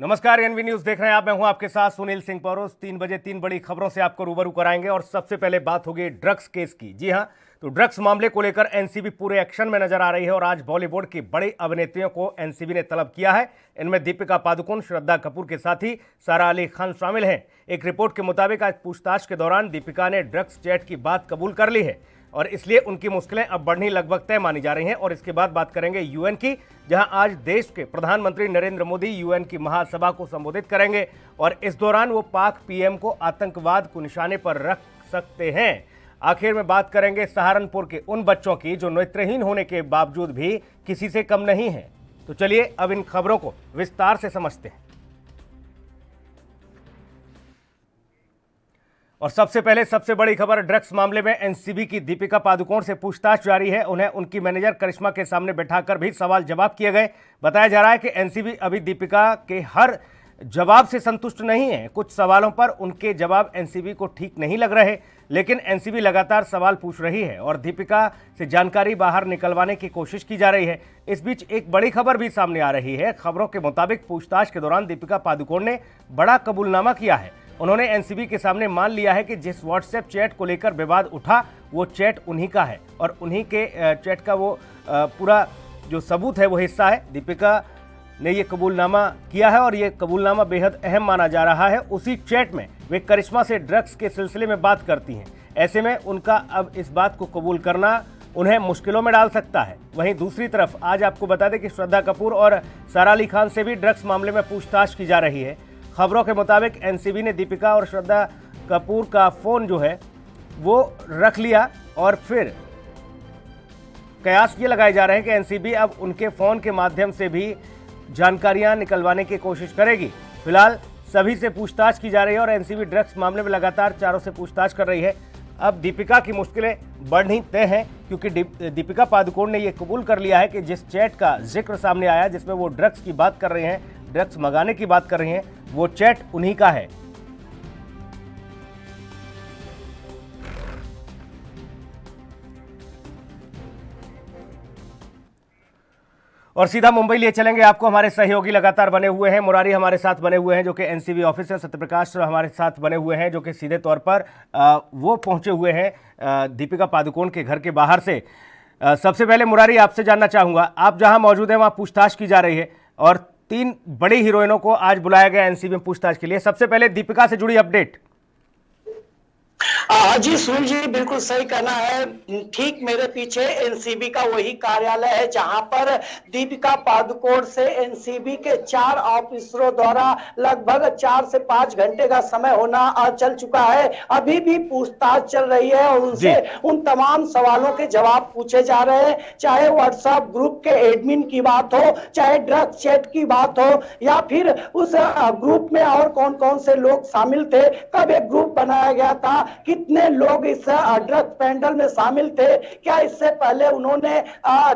नमस्कार, N V news देख रहे हैं आप। मैं हूं आपके साथ सुनील सिंह पौरोस। 3 बजे 3 बड़ी खबरों से आपको रूबरू कराएंगे और सबसे पहले बात होगी ड्रग्स केस की। जी हां, तो ड्रग्स मामले को लेकर एनसीबी पूरे एक्शन में नजर आ रही है और आज बॉलीवुड की बड़ी अभिनेत्रियों को एनसीबी ने तलब किया है। इनमें दीपिका पादुकोण, श्रद्धा कपूर के साथ ही सारा अली खान शामिल हैं। एक रिपोर्ट के मुताबिक आज पूछताछ के दौरान दीपिका ने ड्रग्स चैट की बात कबूल कर ली है और इसलिए उनकी मुश्किलें अब बढ़नी लगभग तय मानी जा रही हैं। और इसके बाद बात करेंगे यूएन की, जहां आज देश के प्रधानमंत्री नरेंद्र मोदी यूएन की महासभा को संबोधित करेंगे और इस दौरान वो पाक पीएम को आतंकवाद को निशाने पर रख सकते हैं। आखिर में बात करेंगे सहारनपुर के उन बच्चों की जो नेत्रहीन होने के बावजूद भी किसी से कम नहीं है। तो चलिए अब इन खबरों को विस्तार से समझते हैं। और सबसे पहले सबसे बड़ी खबर, ड्रग्स मामले में एनसीबी की दीपिका पादुकोण से पूछताछ जारी है। उन्हें उनकी मैनेजर करिश्मा के सामने बैठाकर भी सवाल जवाब किए गए। बताया जा रहा है कि एनसीबी अभी दीपिका के हर जवाब से संतुष्ट नहीं है। कुछ सवालों पर उनके जवाब एनसीबी को ठीक नहीं लग रहे, लेकिन एनसीबी लगातार सवाल पूछ रही है और दीपिका से जानकारी बाहर निकलवाने की कोशिश की जा रही है। इस बीच एक बड़ी खबर भी सामने आ रही है। खबरों के मुताबिक पूछताछ के दौरान दीपिका पादुकोण ने बड़ा कबूलनामा किया है। उन्होंने एनसीबी के सामने मान लिया है कि जिस व्हाट्सएप चैट को लेकर विवाद उठा वो चैट उन्हीं का है और उन्हीं के चैट का वो पूरा जो सबूत है वो हिस्सा है। दीपिका ने ये कबूलनामा किया है और ये कबूलनामा बेहद अहम माना जा रहा है। उसी चैट में वे करिश्मा से ड्रग्स के सिलसिले में बात करती हैं। ऐसे में उनका अब इस बात को कबूल करना उन्हें मुश्किलों में डाल सकता है। वहीं दूसरी तरफ आज आपको बता दें कि श्रद्धा कपूर और सारा अली खान से भी ड्रग्स मामले में पूछताछ की जा रही है। खबरों के मुताबिक एनसीबी ने दीपिका और श्रद्धा कपूर का फोन जो है वो रख लिया और फिर कयास ये लगाए जा रहे हैं कि एनसीबी अब उनके फोन के माध्यम से भी जानकारियां निकलवाने की कोशिश करेगी। फिलहाल सभी से पूछताछ की जा रही है और एनसीबी ड्रग्स मामले में लगातार चारों से पूछताछ कर रही है। अब दीपिका की मुश्किलें बढ़नी तय हैं क्योंकि दीपिका पादुकोण ने यह कबूल कर लिया है कि जिस चैट का जिक्र सामने आया जिसमें वो ड्रग्स की बात कर रहे हैं, ड्रग्स मंगाने की बात कर रहे हैं, वो चैट उन्हीं का है। और सीधा मुंबई लिए चलेंगे आपको। हमारे सहयोगी लगातार बने हुए हैं। मुरारी हमारे साथ बने हुए हैं जो कि एनसीबी ऑफिस है। सत्यप्रकाश हमारे साथ बने हुए हैं जो कि सीधे तौर पर वो पहुंचे हुए हैं दीपिका पादुकोण के घर के बाहर से। सबसे पहले मुरारी आपसे जानना चाहूंगा, आप जहां मौजूद हैं वहां पूछताछ की जा रही है और 3 बड़ी हीरोइनों को आज बुलाया गया एनसीबी में पूछताछ के लिए। सबसे पहले दीपिका से जुड़ी अपडेट। जी सुनील जी, बिल्कुल सही कहना है। ठीक मेरे पीछे एनसीबी का वही कार्यालय है जहां पर दीपिका पादुकोण से एनसीबी के 4 ऑफिसरों द्वारा लगभग 4 से 5 घंटे का समय होना चल चुका है। अभी भी पूछताछ चल रही है और उनसे उन तमाम सवालों के जवाब पूछे जा रहे हैं, चाहे व्हाट्सएप ग्रुप के एडमिन की बात हो, चाहे ड्रग्स चैट की बात हो, या फिर उस ग्रुप में और कौन कौन से लोग शामिल थे, कब एक ग्रुप बनाया गया था, कितने लोग इस ड्रग्स पैंडल में शामिल थे, क्या इससे पहले उन्होंने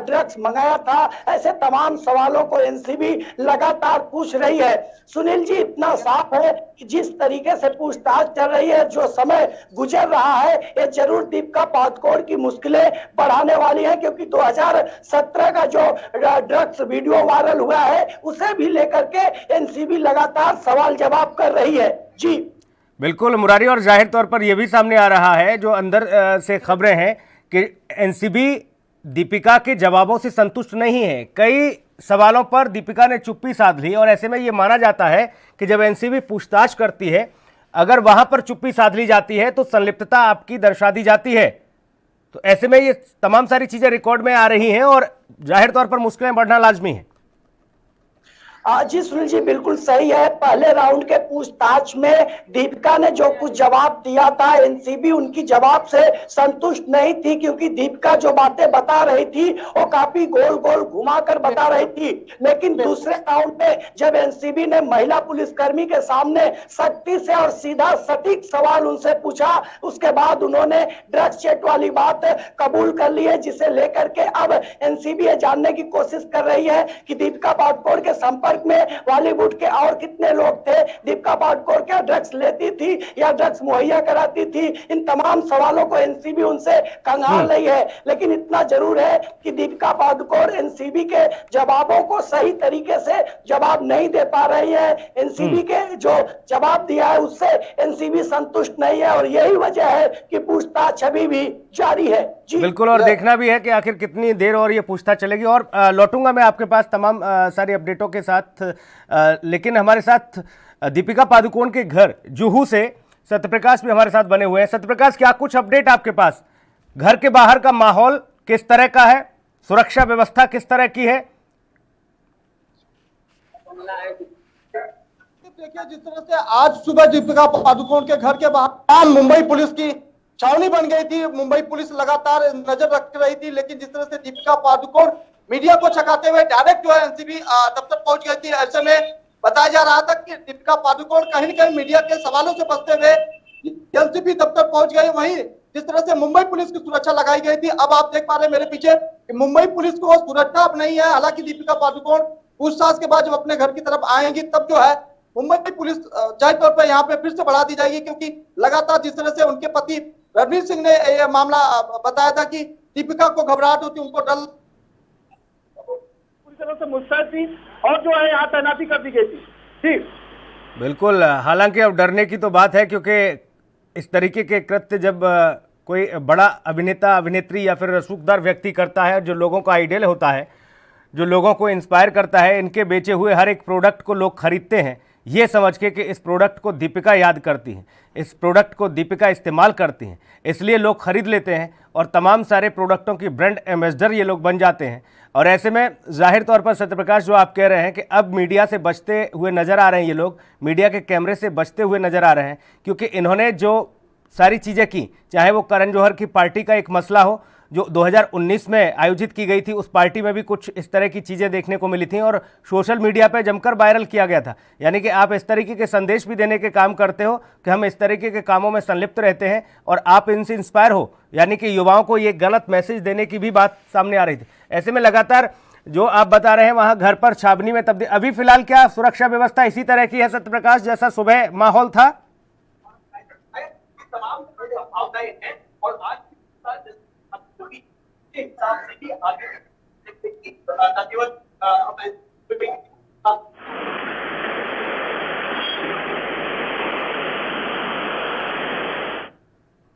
ड्रग्स मंगाया था। ऐसे तमाम सवालों को एनसीबी लगातार पूछ रही है। सुनील जी, इतना साफ है कि जिस तरीके से पूछताछ चल रही है, जो समय गुजर रहा है, ये जरूर दीपिका पादुकोण की मुश्किलें बढ़ाने वाली है क्योंकि 2017 का जो ड्रग्स वीडियो वायरल हुआ है उसे भी लेकर के एनसीबी लगातार सवाल जवाब कर रही है। जी बिल्कुल मुरारी, और जाहिर तौर पर यह भी सामने आ रहा है जो अंदर से खबरें हैं कि एनसीबी दीपिका के जवाबों से संतुष्ट नहीं है। कई सवालों पर दीपिका ने चुप्पी साध ली और ऐसे में यह माना जाता है कि जब एनसीबी पूछताछ करती है, अगर वहां पर चुप्पी साध ली जाती है तो संलिप्तता आपकी दर्शा दी जाती है। तो ऐसे में ये तमाम सारी चीजें रिकॉर्ड में आ रही हैं और जाहिर तौर पर मुश्किलें बढ़ना लाजमी है। जी सुनील जी, बिल्कुल सही है। पहले राउंड के पूछताछ में दीपिका ने जो कुछ जवाब दिया था, एनसीबी उनकी जवाब से संतुष्ट नहीं थी क्योंकि दीपिका जो बातें बता रही थी वो काफी गोल गोल घुमाकर बता रही थी। लेकिन दूसरे राउंड में जब एनसीबी ने महिला पुलिसकर्मी के सामने सख्ती से और सीधा सटीक सवाल उनसे पूछा, उसके बाद उन्होंने ड्रग्स चैट वाली बात कबूल कर ली है, जिसे लेकर के अब एनसीबी ये जानने की कोशिश कर रही है कि दीपिका पादुकोण के संपर्क संपर्क में बॉलीवुड के और कितने लोग थे, दीपिका पादुकोण क्या ड्रग्स लेती थी या ड्रग्स मुहैया कराती थी, इन तमाम सवालों को एनसीबी उनसे कंगाल रही है। लेकिन इतना जरूर है कि दीपिका पादुकोण एनसीबी के जवाबों को सही तरीके से जवाब नहीं दे पा रही है। एनसीबी के जो जवाब दिया है उससे एनसीबी संतुष्ट नहीं है और यही वजह है कि पूछताछ अभी भी जारी है। जी बिल्कुल, और देखना भी है कि आखिर कितनी देर और ये पूछताछ चलेगी। और लौटूंगा मैं आपके पास तमाम सारी अपडेटों के साथ, लेकिन हमारे साथ दीपिका पादुकोण के घर जुहू से सत्यप्रकाश भी हमारे साथ बने हुए हैं। सत्यप्रकाश, क्या कुछ अपडेट आपके पास? घर के बाहर का माहौल किस तरह का है, सुरक्षा व्यवस्था किस तरह की है? देखिए, जिस तरह से आज सुबह दीपिका पादुकोण के घर के बाहर मुंबई पुलिस की छावनी बन गई थी, मुंबई पुलिस लगातार नजर रख रही थी, लेकिन जिस तरह से दीपिका पादुकोण मीडिया को छकाते हुए डायरेक्ट जो है एनसीबी दफ्तर पहुंच गई थी, ऐसे में बताया जा रहा था कि दीपिका पादुकोण कहीं न कहीं मीडिया के सवालों से बचते हुए एनसीबी दफ्तर पहुंच गई। वहीं जिस तरह से मुंबई पुलिस की सुरक्षा लगाई गई थी, अब आप देख पा रहे हैं मेरे पीछे कि मुंबई पुलिस को सुरक्षा अब नहीं है। हालांकि दीपिका पादुकोण पूछताछ के बाद जब अपने घर की तरफ आएंगी तब जो है मुंबई पुलिस जाहिर तौर पर यहाँ पे फिर से बढ़ा दी जाएगी, क्योंकि लगातार जिस तरह से उनके पति रणवीर सिंह ने यह मामला बताया था कि दीपिका को घबराहट होती, उनको डर पूरी तरह से मुस्तैद थी और जो है यहाँ तैनाती कर दी गई थी। ठीक, बिल्कुल, हालांकि अब डरने की तो बात है, क्योंकि इस तरीके के कृत्य जब कोई बड़ा अभिनेता अभिनेत्री या फिर रसूखदार व्यक्ति करता है, जो लोगों का आइडियल होता है, जो लोगों को इंस्पायर करता है, इनके बेचे हुए हर एक प्रोडक्ट को लोग खरीदते हैं ये समझ के कि इस प्रोडक्ट को दीपिका याद करती हैं, इस प्रोडक्ट को दीपिका इस्तेमाल करती हैं, इसलिए लोग खरीद लेते हैं और तमाम सारे प्रोडक्टों की ब्रांड एम्बेसडर ये लोग बन जाते हैं। और ऐसे में जाहिर तौर पर सत्यप्रकाश, जो आप कह रहे हैं कि अब मीडिया से बचते हुए नज़र आ रहे हैं, ये लोग मीडिया के कैमरे से बचते हुए नज़र आ रहे हैं, क्योंकि इन्होंने जो सारी चीज़ें की, चाहे वो करण जौहर की पार्टी का एक मसला हो जो 2019 में आयोजित की गई थी, उस पार्टी में भी कुछ इस तरह की चीज़ें देखने को मिली थी और सोशल मीडिया पे जमकर वायरल किया गया था। यानी कि आप इस तरीके के संदेश भी देने के काम करते हो कि हम इस तरीके के कामों में संलिप्त रहते हैं और आप इनसे इंस्पायर हो, यानी कि युवाओं को ये गलत मैसेज देने की भी बात सामने आ रही थी। ऐसे में लगातार जो आप बता रहे हैं वहाँ घर पर छावनी में तब्दील, अभी फिलहाल क्या सुरक्षा व्यवस्था इसी तरह की है सत्यप्रकाश, जैसा सुबह माहौल था? और आज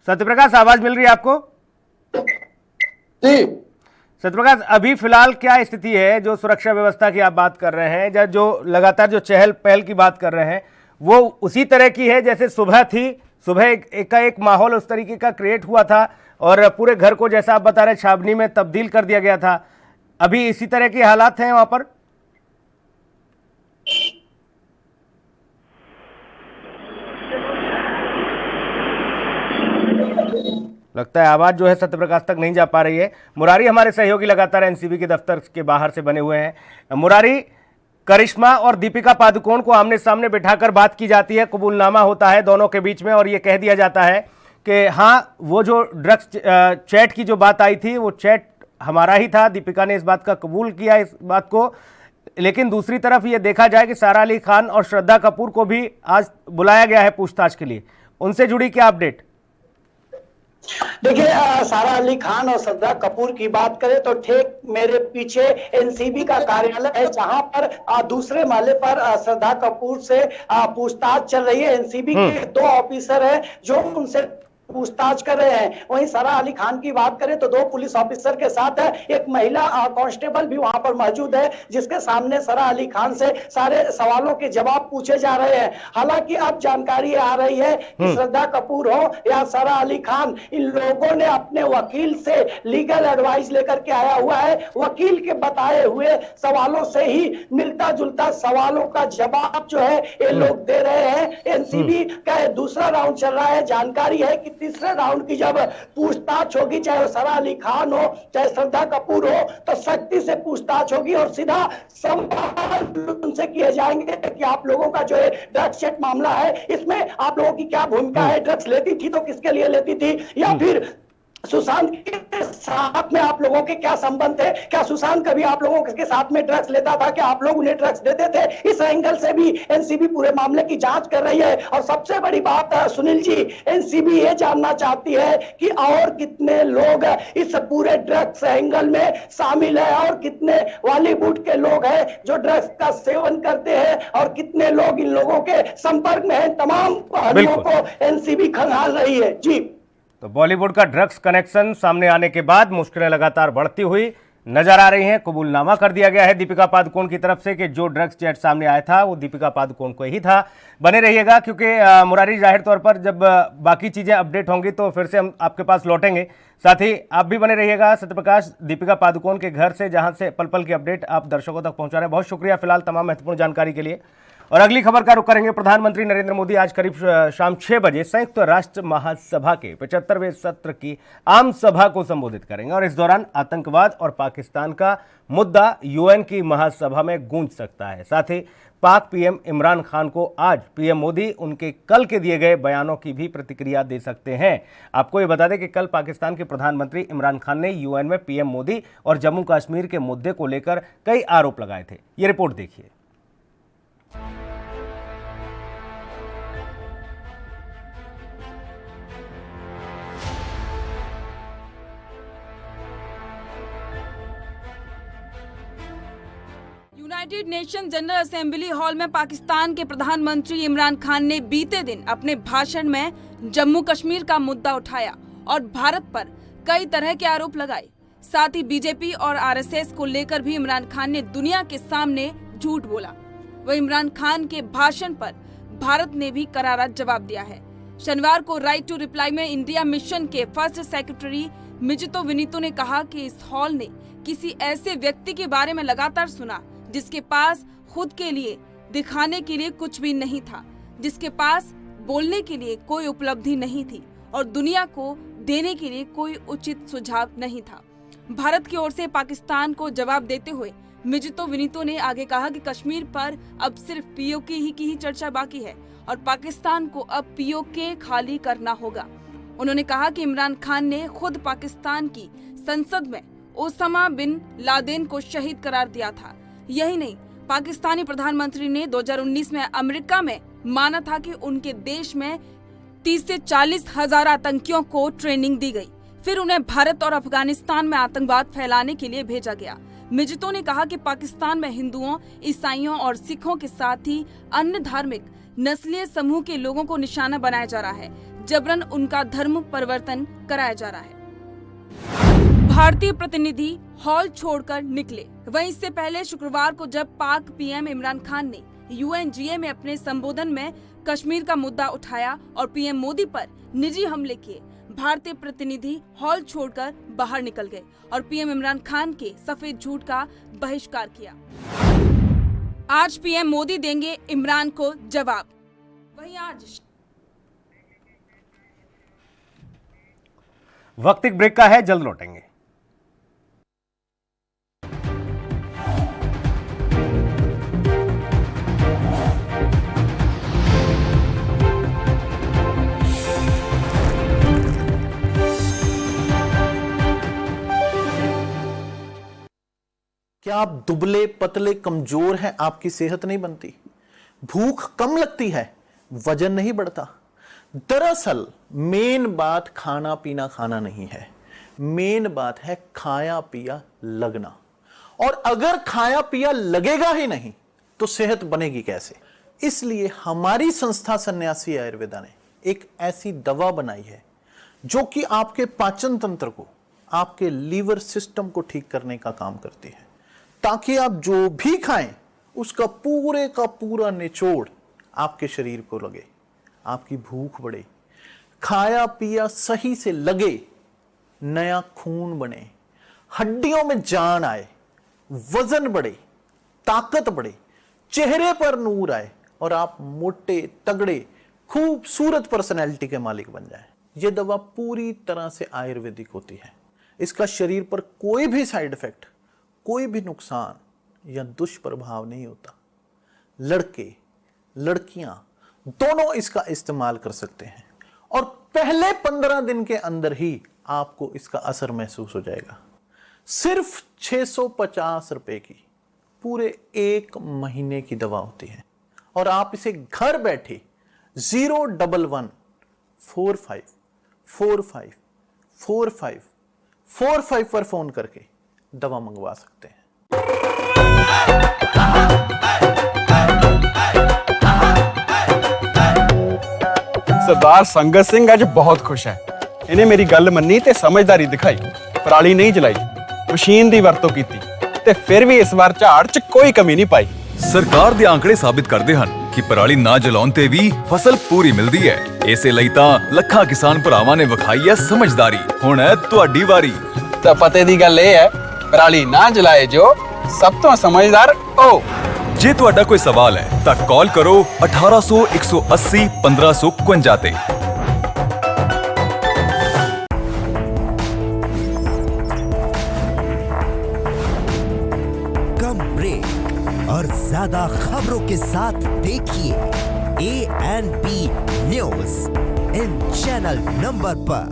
सत्यप्रकाश, आवाज मिल रही है आपको? जी सत्यप्रकाश, अभी फिलहाल क्या स्थिति है? जो सुरक्षा व्यवस्था की आप बात कर रहे हैं, या जो लगातार जो चहल पहल की बात कर रहे हैं, वो उसी तरह की है जैसे सुबह थी? सुबह एक माहौल उस तरीके का क्रिएट हुआ था और पूरे घर को, जैसा आप बता रहे, छावनी में तब्दील कर दिया गया था। अभी इसी तरह के हालात हैं वहां पर? लगता है आवाज जो है सत्यप्रकाश तक नहीं जा पा रही है। मुरारी हमारे सहयोगी लगातार एनसीबी के दफ्तर के बाहर से बने हुए हैं। मुरारी, करिश्मा और दीपिका पादुकोण को आमने सामने बिठाकर बात की जाती है, कबूलनामा होता है दोनों के बीच में और ये कह दिया जाता है कि हाँ, वो जो ड्रग्स चैट की जो बात आई थी वो चैट हमारा ही था, दीपिका ने इस बात का कबूल किया इस बात को। लेकिन दूसरी तरफ ये देखा जाए कि सारा अली खान और श्रद्धा कपूर को भी आज बुलाया गया है पूछताछ के लिए, उनसे जुड़ी क्या अपडेट? देखिए, सारा अली खान और श्रद्धा कपूर की बात करें तो ठीक मेरे पीछे एनसीबी का कार्यालय है, जहां पर दूसरे माले पर श्रद्धा कपूर से पूछताछ चल रही है। एनसीबी के 2 ऑफिसर हैं जो उनसे पूछताछ कर रहे हैं। वहीं सारा अली खान की बात करें तो 2 पुलिस ऑफिसर के साथ है, एक महिला कांस्टेबल भी वहां पर मौजूद है, जिसके सामने सारा अली खान से सारे सवालों के जवाब पूछे जा रहे हैं। हालांकि अब जानकारी आ रही है कि श्रद्धा कपूर हो या सारा अली खान, इन लोगों ने अपने वकील से लीगल एडवाइस लेकर के आया हुआ है। वकील के बताए हुए सवालों से ही मिलता जुलता सवालों का जवाब जो है ये लोग दे रहे हैं। एनसीबी का दूसरा राउंड चल रहा है। जानकारी है कि तीसरे राउंड की जब पूछताछ होगी, चाहे वो सारा अली खान हो चाहे श्रद्धा कपूर हो, तो सख्ती से पूछताछ होगी और सीधा सवाल उनसे किए जाएंगे कि आप लोगों का जो है ड्रग्स चैट मामला है, इसमें आप लोगों की क्या भूमिका है? ड्रग्स लेती थी तो किसके लिए लेती थी, या फिर सुशांत के साथ में आप लोगों के क्या संबंध थे? क्या सुशांत कभी आप लोगों के साथ में ड्रग्स लेता था? क्या आप लोग उन्हें ड्रग्स देते थे? इस एंगल से भी एनसीबी पूरे मामले की जांच कर रही है। और सबसे बड़ी बात सुनील जी, एनसीबी ये जानना चाहती है कि और कितने लोग इस पूरे ड्रग्स एंगल में शामिल है, और कितने बॉलीवुड के लोग हैं जो ड्रग्स का सेवन करते हैं, और कितने लोग इन लोगों के संपर्क में हैं। तमाम पहलुओं को एनसीबी खंगाल रही है जी। तो बॉलीवुड का ड्रग्स कनेक्शन सामने आने के बाद मुश्किलें लगातार बढ़ती हुई नजर आ रही हैं। कबूलनामा कर दिया गया है दीपिका पादुकोण की तरफ से कि जो ड्रग्स चैट सामने आया था वो दीपिका पादुकोण को ही था। बने रहिएगा, क्योंकि मुरारी जाहिर तौर पर जब बाकी चीज़ें अपडेट होंगी तो फिर से हम आपके पास लौटेंगे। साथ ही आप भी बने रहिएगा सत्यप्रकाश दीपिका पादुकोण के घर से, जहां से पल पल की अपडेट आप दर्शकों तक पहुंचा रहे हैं। बहुत शुक्रिया फिलहाल तमाम महत्वपूर्ण जानकारी के लिए। और अगली खबर का रुख करेंगे। प्रधानमंत्री नरेंद्र मोदी आज करीब शाम 6 बजे संयुक्त राष्ट्र महासभा के 75वें सत्र की आम सभा को संबोधित करेंगे, और इस दौरान आतंकवाद और पाकिस्तान का मुद्दा यूएन की महासभा में गूंज सकता है। साथ ही पाक पीएम इमरान खान को आज पीएम मोदी उनके कल के दिए गए बयानों की भी प्रतिक्रिया दे सकते हैं। आपको ये बता दें कि कल पाकिस्तान के प्रधानमंत्री इमरान खान ने यूएन में पीएम मोदी और जम्मू कश्मीर के मुद्दे को लेकर कई आरोप लगाए थे। ये रिपोर्ट देखिए। United nation general assembly hall में पाकिस्तान के प्रधानमंत्री इमरान खान ने बीते दिन अपने भाषण में जम्मू कश्मीर का मुद्दा उठाया और भारत पर कई तरह के आरोप लगाए। साथ ही बीजेपी और आरएसएस को लेकर भी इमरान खान ने दुनिया के सामने झूठ बोला। वह इमरान खान के भाषण पर भारत ने भी करारा जवाब दिया है। शनिवार को राइट टू रिप्लाई में इंडिया मिशन के फर्स्ट सेक्रेटरी मिजितो विनीतो ने कहा कि इस हॉल ने किसी ऐसे व्यक्ति के बारे में लगातार सुना जिसके पास खुद के लिए दिखाने के लिए कुछ भी नहीं था, जिसके पास बोलने के लिए कोई उपलब्धि नहीं थी और दुनिया को देने के लिए कोई उचित सुझाव नहीं था। भारत की ओर से पाकिस्तान को जवाब देते हुए मिजितो विनीतो ने आगे कहा कि कश्मीर पर अब सिर्फ पीओके की ही चर्चा बाकी है और पाकिस्तान को अब पीओके खाली करना होगा। उन्होंने कहा कि इमरान खान ने खुद पाकिस्तान की संसद में ओसामा बिन लादेन को शहीद करार दिया था। यही नहीं, पाकिस्तानी प्रधानमंत्री ने 2019 में अमेरिका में माना था कि उनके देश में 30 से 40 हजार आतंकियों को ट्रेनिंग दी गई, फिर उन्हें भारत और अफगानिस्तान में आतंकवाद फैलाने के लिए भेजा गया। मिजितो ने कहा कि पाकिस्तान में हिंदुओं, ईसाइयों और सिखों के साथ ही अन्य धार्मिक नस्लीय समूह के लोगों को निशाना बनाया जा रहा है, जबरन उनका धर्म परिवर्तन कराया जा रहा है। भारतीय प्रतिनिधि हॉल छोड़कर निकले। वहीं इससे पहले शुक्रवार को जब पाक पीएम इमरान खान ने यूएनजीए में अपने संबोधन में कश्मीर का मुद्दा उठाया और पीएम मोदी पर निजी हमले किए, भारतीय प्रतिनिधि हॉल छोड़कर बाहर निकल गए और पीएम इमरान खान के सफेद झूठ का बहिष्कार किया। आज पीएम मोदी देंगे इमरान को जवाब। वहीं आज वक्त एक ब्रेक का है, जल्द लौटेंगे। क्या आप दुबले पतले कमजोर हैं? आपकी सेहत नहीं बनती, भूख कम लगती है, वजन नहीं बढ़ता। दरअसल मेन बात खाना पीना खाना नहीं है, मेन बात है खाया पिया लगना। और अगर खाया पिया लगेगा ही नहीं तो सेहत बनेगी कैसे? इसलिए हमारी संस्था सन्यासी आयुर्वेदा ने एक ऐसी दवा बनाई है जो कि आपके पाचन तंत्र को, आपके लीवर सिस्टम को ठीक करने का काम करती है, ताकि आप जो भी खाएं उसका पूरे का पूरा निचोड़ आपके शरीर को लगे, आपकी भूख बढ़े, खाया पिया सही से लगे, नया खून बने, हड्डियों में जान आए, वजन बढ़े, ताकत बढ़े, चेहरे पर नूर आए और आप मोटे तगड़े खूबसूरत पर्सनैलिटी के मालिक बन जाएं। यह दवा पूरी तरह से आयुर्वेदिक होती है। इसका शरीर पर कोई भी साइड इफेक्ट, कोई भी नुकसान या दुष्प्रभाव नहीं होता। लड़के लड़कियां दोनों इसका इस्तेमाल कर सकते हैं और पहले 15 दिन के अंदर ही आपको इसका असर महसूस हो जाएगा। सिर्फ 650 रुपए की पूरे 1 महीने की दवा होती है और आप इसे घर बैठे 01145454545 पर फोन करके दवा मंगवा सकते हैं। सरदार संगत सिंह अज बहुत खुश है। इन्हें मेरी गल मन्नी ते समझदारी दिखाई, पराली नहीं जलाई, मशीन दी वरतों कीती ते फिर भी इस बार झाड़ च कोई कमी नहीं पाई। सरकार ਦੇ ਆંકੜੇ ਸਾਬਿਤ ਕਰਦੇ ਹਨ ਕਿ ਪਰਾਲੀ ਨਾ ਜਲਾਉਣ ਤੇ ਵੀ ਫਸਲ ਪੂਰੀ ਮਿਲਦੀ ਹੈ। ਇਸੇ ਲਈ ਤਾਂ ਲੱਖਾਂ ਕਿਸਾਨ ਭਰਾਵਾਂ ਨੇ ਵਿਖਾਈ ਹੈ ਸਮਝਦਾਰੀ। ਹੁਣ ਹੈ ਤੁਹਾਡੀ ਵਾਰੀ। ਤਾਂ ਪਤੇ ਦੀ ਗੱਲ ਇਹ ਹੈ, ਪਰਾਲੀ ਨਾ ਜਲਾਏ ਜੋ ਸਭ ਤੋਂ ਸਮਝਦਾਰ ਉਹ। ਜੇ ਤੁਹਾਡਾ ਕੋਈ ਸਵਾਲ ਹੈ ਤਾਂ ਕਾਲ ਕਰੋ 1800 180 1552 ਤੇ। कम ब्रेक और ज्यादा खबरों के साथ देखिए ANP news in channel number पर।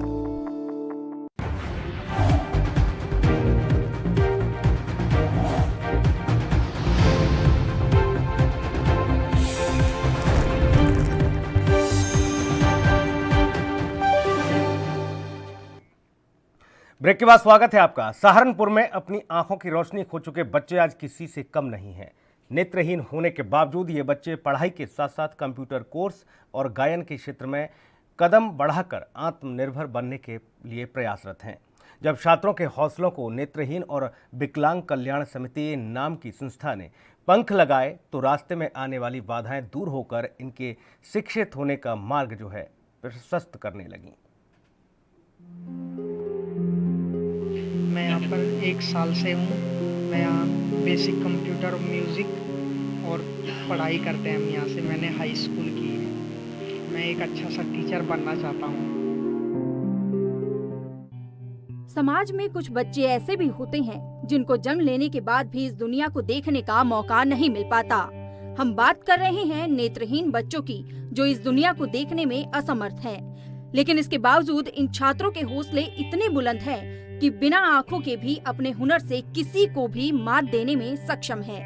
ब्रेक के बाद स्वागत है आपका। सहारनपुर में अपनी आंखों की रोशनी खो चुके बच्चे आज किसी से कम नहीं हैं। नेत्रहीन होने के बावजूद ये बच्चे पढ़ाई के साथ साथ कंप्यूटर कोर्स और गायन के क्षेत्र में कदम बढ़ाकर आत्मनिर्भर बनने के लिए प्रयासरत हैं। जब छात्रों के हौसलों को नेत्रहीन और विकलांग कल्याण समिति नाम की संस्था ने पंख लगाए तो रास्ते में आने वाली बाधाएं दूर होकर इनके शिक्षित होने का मार्ग जो है प्रशस्त करने लगी। मैं यहाँ पर 1 साल से हूँ। मैं यहाँ बेसिक कंप्यूटर म्यूज़िक और पढ़ाई करते हैं हम यहाँ से। मैंने हाई स्कूल की है। मैं एक अच्छा सा टीचर बनना चाहता हूँ। समाज में कुछ बच्चे ऐसे भी होते हैं जिनको जन्म लेने के बाद भी इस दुनिया को देखने का मौका नहीं मिल पाता। हम बात कर रहे हैं नेत्रहीन बच्चों की जो इस दुनिया को देखने में असमर्थ हैं। लेकिन इसके बावजूद इन छात्रों के हौसले इतने बुलंद हैं कि बिना आंखों के भी अपने हुनर से किसी को भी मात देने में सक्षम है।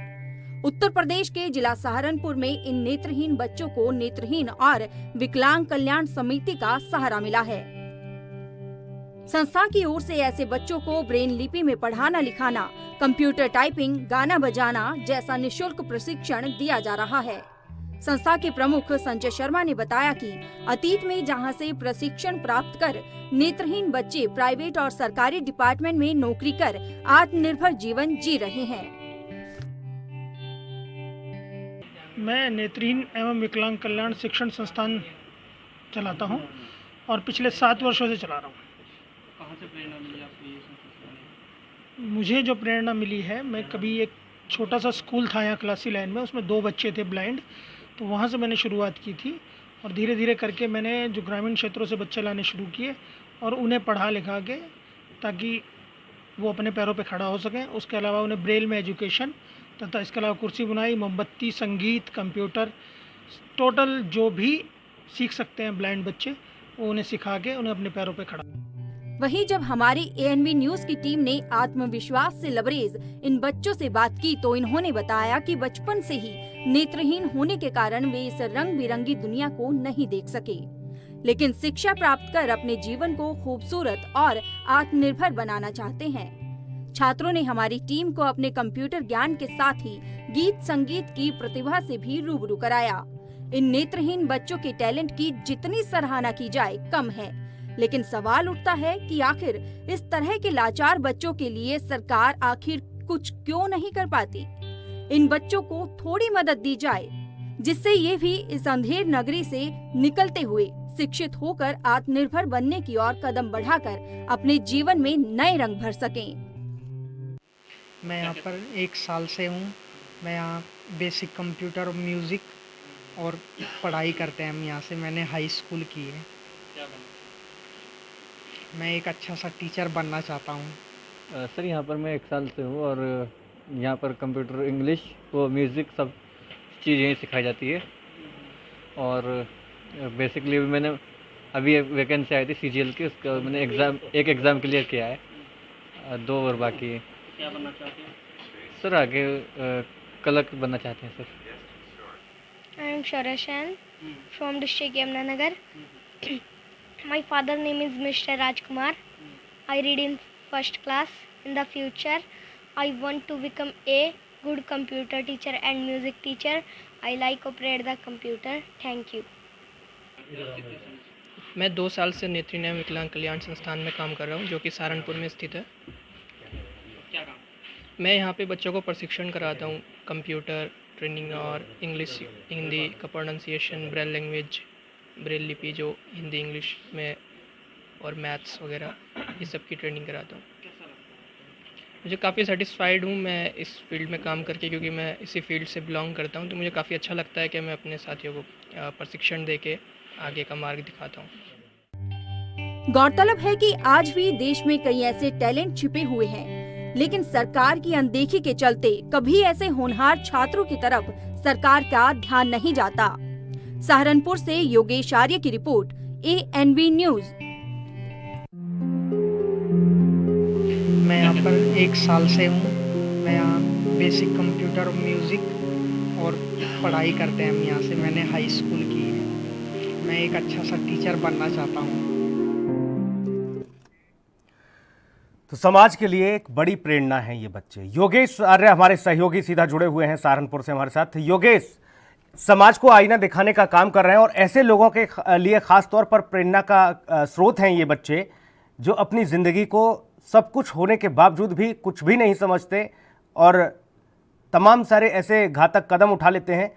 उत्तर प्रदेश के जिला सहारनपुर में इन नेत्रहीन बच्चों को नेत्रहीन और विकलांग कल्याण समिति का सहारा मिला है। संस्था की ओर से ऐसे बच्चों को ब्रेन लिपि में पढ़ाना लिखाना, कंप्यूटर टाइपिंग, गाना बजाना जैसा निःशुल्क प्रशिक्षण दिया जा रहा है। संस्था के प्रमुख संजय शर्मा ने बताया कि अतीत में जहां से प्रशिक्षण प्राप्त कर नेत्रहीन बच्चे प्राइवेट और सरकारी डिपार्टमेंट में नौकरी कर आत्मनिर्भर जीवन जी रहे हैं। मैं नेत्रहीन एवं विकलांग कल्याण शिक्षण संस्थान चलाता हूँ और पिछले 7 वर्षों से चला रहा हूँ। कहाँ से प्रेरणा मिली आपको ये संस्था? मुझे जो प्रेरणा मिली है, मैं कभी एक छोटा सा स्कूल था यहाँ क्लासी लाइन में, उसमें 2 बच्चे थे ब्लाइंड, तो वहाँ से मैंने शुरुआत की थी और धीरे धीरे करके मैंने जो ग्रामीण क्षेत्रों से बच्चे लाने शुरू किए और उन्हें पढ़ा लिखा के ताकि वो अपने पैरों पे खड़ा हो सकें। उसके अलावा उन्हें ब्रेल में एजुकेशन तथा इसके अलावा कुर्सी बुनाई, मोमबत्ती, संगीत, कंप्यूटर, टोटल जो भी सीख सकते हैं ब्लाइंड बच्चे, वो उन्हें सिखा के उन्हें अपने पैरों पे खड़ा। वहीं जब हमारी ANB न्यूज की टीम ने आत्मविश्वास से लबरेज इन बच्चों से बात की तो इन्होंने बताया कि बचपन से ही नेत्रहीन होने के कारण वे इस रंग बिरंगी दुनिया को नहीं देख सके, लेकिन शिक्षा प्राप्त कर अपने जीवन को खूबसूरत और आत्मनिर्भर बनाना चाहते हैं। छात्रों ने हमारी टीम को अपने कंप्यूटर ज्ञान के साथ ही गीत संगीत की प्रतिभा से भी रूबरू कराया। इन नेत्रहीन बच्चों के टैलेंट की जितनी सराहना की जाए कम है, लेकिन सवाल उठता है कि आखिर इस तरह के लाचार बच्चों के लिए सरकार आखिर कुछ क्यों नहीं कर पाती। इन बच्चों को थोड़ी मदद दी जाए जिससे ये भी इस अंधेर नगरी से निकलते हुए शिक्षित होकर आत्मनिर्भर बनने की ओर कदम बढ़ाकर अपने जीवन में नए रंग भर सकें। मैं यहाँ पर 1 साल से हूँ। मैं यहाँ बेसिक कंप्यूटर म्यूज़िक और पढ़ाई करते हैं हम यहाँ से। मैंने हाई स्कूल की है। मैं एक अच्छा सा टीचर बनना चाहता हूँ। सर यहाँ पर मैं 1 साल से हूँ और यहाँ पर कंप्यूटर, इंग्लिश व म्यूज़िक सब चीज़ यहीं सिखाई जाती है। और बेसिकली मैंने अभी वैकेंसी आई थी CGL की, उसका मैंने एक एग्ज़ाम क्लियर किया है, 2 और बाकी है। क्या बनना चाहते हैं सर? आगे कलर बनना चाहते हैं sir. I am Sharashan from district Yamuna. My father name is Mr. Rajkumar. I read in first class. In the future, I want to become a good computer teacher and music teacher. I like operate the computer. Thank you. मैं 2 साल से नेत्रहीन एवं विकलांग कल्याण संस्थान में काम कर रहा हूँ, जो कि सहारनपुर में स्थित है। क्या काम? मैं यहाँ पे बच्चों को प्रशिक्षण कराता हूँ, कंप्यूटर ट्रेनिंग और इंग्लिश हिंदी का प्रोनाउंसिएशन, ब्रेल लैंग्वेज, ब्रेल लिपि जो हिंदी इंग्लिश में, और मैथ्स वगैरह, ये सब की ट्रेनिंग कराता हूँ। मुझे काफ़ी सेटिस्फाइड हूँ मैं इस फील्ड में काम करके, क्योंकि मैं इसी फील्ड से बिलोंग करता हूँ। तो मुझे काफ़ी अच्छा लगता है कि मैं अपने साथियों को प्रशिक्षण देके आगे का मार्ग दिखाता हूँ। गौरतलब है कि आज भी देश में कई ऐसे टैलेंट छिपे हुए हैं, लेकिन सरकार की अनदेखी के चलते कभी ऐसे होनहार छात्रों की तरफ सरकार का ध्यान नहीं जाता। सहारनपुर से योगेश आर्य की रिपोर्ट, ANB न्यूज। मैं यहाँ पर 1 साल से हूँ। मैं यहाँ बेसिक कंप्यूटर, म्यूज़िक और पढ़ाई करते हैं हम यहाँ से। मैंने हाई स्कूल की है। मैं एक अच्छा सा टीचर बनना चाहता हूँ। तो समाज के लिए एक बड़ी प्रेरणा है ये बच्चे। योगेश आर्य हमारे सहयोगी सीधा जुड़े हुए हैं सहारनपुर से हमारे साथ। योगेश, समाज को आईना दिखाने का काम कर रहे हैं और ऐसे लोगों के लिए खास तौर पर प्रेरणा का स्रोत हैं ये बच्चे, जो अपनी ज़िंदगी को सब कुछ होने के बावजूद भी कुछ भी नहीं समझते और तमाम सारे ऐसे घातक कदम उठा लेते हैं।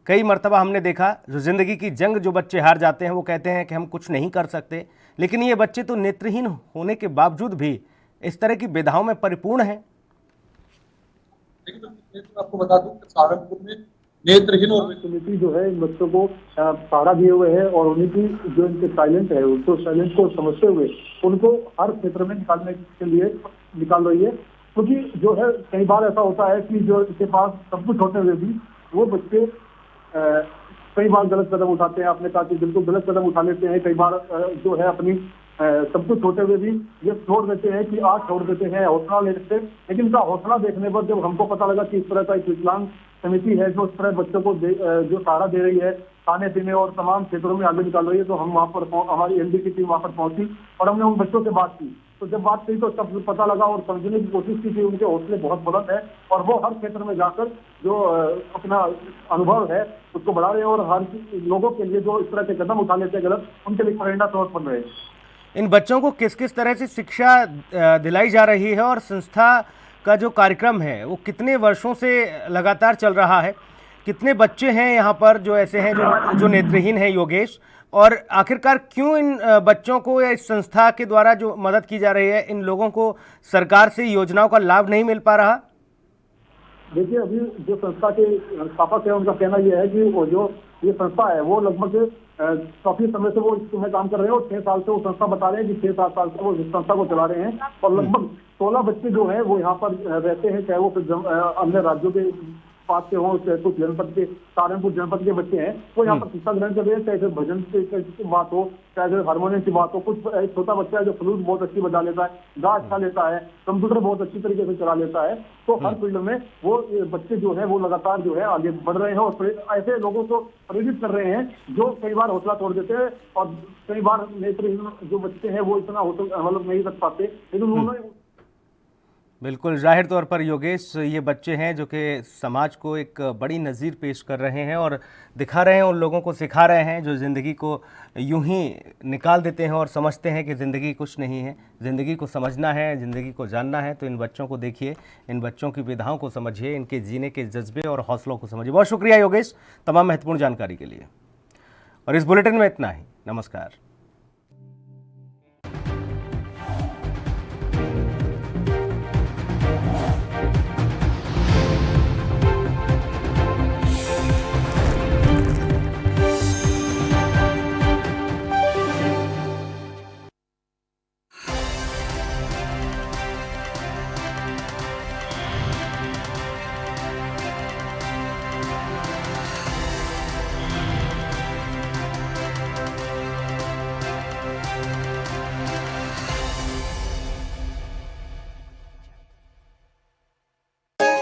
कई मर्तबा हमने देखा जो ज़िंदगी की जंग जो बच्चे हार जाते हैं, वो कहते हैं कि हम कुछ नहीं कर सकते, लेकिन ये बच्चे तो नेत्रहीन होने के बावजूद भी इस तरह की विधाओं में परिपूर्ण है। आपको बता दूं कि सहारनपुर में नेत्रहीन और विकलांग जो है इन बच्चों को सहारा दिए हुए हैं और उन्हीं की जो इनके टैलेंट है उसको टैलेंट को समझते हुए उनको हर क्षेत्र में निकालने के लिए निकाल रही है। क्योंकि जो है कई बार ऐसा होता है कि जो इनके पास सब कुछ होते हुए भी वो बच्चे कई बार गलत कदम उठाते हैं। आपने कहा कि बिल्कुल गलत कदम उठा लेते हैं। कई बार जो है अपनी सब कुछ होते हुए भी ये छोड़ देते हैं कि आज छोड़ देते हैं, हौसला ले लेते हैं। लेकिन इनका हौसला देखने पर जब हमको पता लगा कि इस तरह का एक विकलांग समिति है जो इस तरह बच्चों को जो सहारा दे रही है, खाने पीने और तमाम क्षेत्रों में आगे निकाल रही है, तो हम वहाँ पर हमारी एनडी की टीम वहाँ पर पहुंची और हमने उन बच्चों से बात की। तो जब बात की तो तब पता लगा और समझने की कोशिश की कि उनके हौसले बहुत बुलंद है और वो हर क्षेत्र में जाकर जो अपना अनुभव है उसको बढ़ा रहे हैं और हर लोगों के लिए जो इस तरह के कदम उठा लेते हैं गलत, उनके लिए प्रेरणा स्रोत बन रहे हैं। इन बच्चों को किस किस तरह से शिक्षा दिलाई जा रही है और संस्था का जो कार्यक्रम है वो कितने वर्षों से लगातार चल रहा है? कितने बच्चे हैं यहाँ पर जो ऐसे हैं जो नेत्रहीन हैं योगेश, और आखिरकार क्यों इन बच्चों को या इस संस्था के द्वारा जो मदद की जा रही है इन लोगों को सरकार से योजनाओं का लाभ नहीं मिल पा रहा? देखिए, अभी जो संस्था के स्थापक है उनका कहना यह है कि वो जो ये संस्था है वो लगभग काफी समय से वो इसमें काम कर रहे हैं और 6 साल से वो संस्था बता रहे हैं कि 6-7 साल से वो इस संस्था को चला रहे हैं और लगभग 16 बच्चे जो हैं वो यहाँ पर रहते हैं, चाहे वो अन्य राज्यों के पास से हों, चाहे कुछ जनपद के सहारनपुर जनपद के बच्चे हैं वो यहाँ पर शिक्षा ग्रहण कर रहे हैं। चाहे भजन की बात हो, चाहे हारमोनियम की बात हो, कुछ छोटा बच्चा है जो फ्लूट बहुत अच्छी बजा लेता है, गा अच्छा लेता है, कंप्यूटर बहुत अच्छी तरीके से चला लेता है। तो हर फील्ड में वो बच्चे जो है वो लगातार जो है आगे बढ़ रहे हैं और ऐसे लोगों को प्रेरित कर रहे हैं जो कई बार हौसला तोड़ देते हैं और कई बार नेत्रहीन जो बच्चे हैं वो इतना हौसला मतलब नहीं रख पाते, लेकिन उन्होंने बिल्कुल जाहिर तौर पर योगेश ये बच्चे हैं जो कि समाज को एक बड़ी नज़ीर पेश कर रहे हैं और दिखा रहे हैं, उन लोगों को सिखा रहे हैं जो ज़िंदगी को यूं ही निकाल देते हैं और समझते हैं कि ज़िंदगी कुछ नहीं है, ज़िंदगी को समझना है, ज़िंदगी को जानना है। तो इन बच्चों को देखिए, इन बच्चों की विधाओं को समझिए, इनके जीने के जज्बे और हौसलों को समझिए। बहुत शुक्रिया योगेश तमाम महत्वपूर्ण जानकारी के लिए। और इस बुलेटिन में इतना ही। नमस्कार।